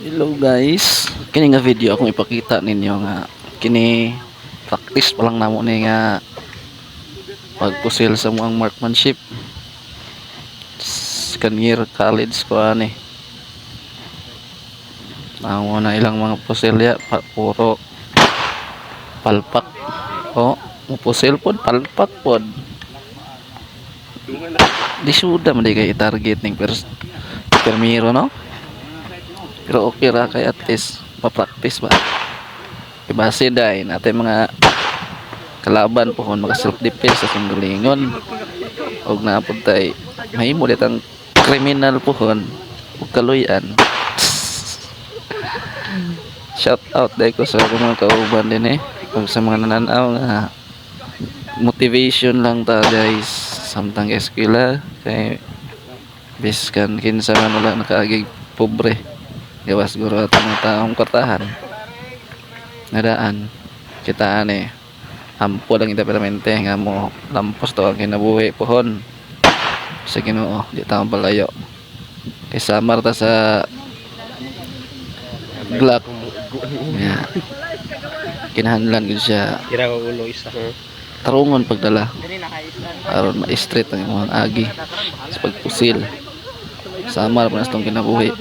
Hello guys, kini nga video akong ipakita ninyo nga kini practice pa lang namo ni nga pagpusil sa muang marksmanship kanyer college ko ani. Amo na ilang mga pusil ya puro palpak. Oh, pusil pod palpak pod. Di suda man di kay target ning permiro no. Pero okay ra kay at least pa-practice ba. Ibase dai natin mga kalaban po kung maka self defense sa sunggalingon og naapod tay mahimo ditang kriminal po kon ug kaluyan. Shout out dai ko sa mga kauban din ug sa mga nananaw nga motivation lang ta guys samtang eskwela kay biskan kinsa man wala nakaagig pobre gawas guro atong mga taong kwartahan nadaan kita ampo lang ita permente nga mo lampos to ang kinabuhi pohon sa Ginoo di ta palayo kay samar ta sa Glock yeah. Kinahanglan gud siya Tira ko ulo isa. tarungon pagdala aron ma-straight ang imong agi sa pagpusil samar pa na itong kinabuhi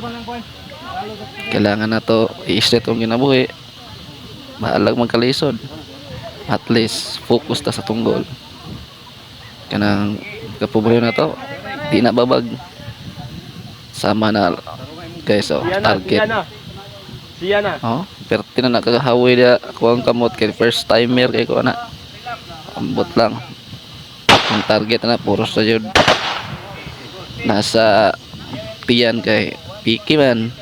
kailangan na to i-straight ang kinabuhi maalag magkalisod at least focus ta sa tunggol kanang kapobre na to di na babag sama na guys target Siya na. oh pero tinan na kagahawi dia ako ang kamot kay first timer kay ko na ambot lang ang target na puro sa jud nasa tiyan kay piki man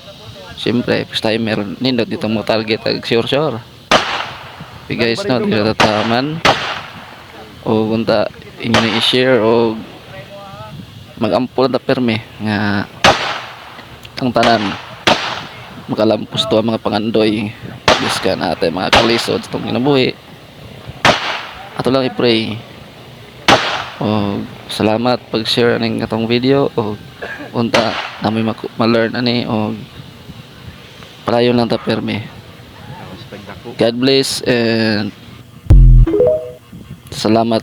siyempre first timer nindot dito mo target ag sure okay guys no di na tataman o kunta inyo na i-share o mag-ampol na perme nga ang tanan makalampos to ang mga pangandoy diskan natin mga kalisod sa itong kinabuhi ato lang i-pray o salamat pag-share ng itong video o unta namin ma-learn o palayon lang ta perme. God bless and salamat.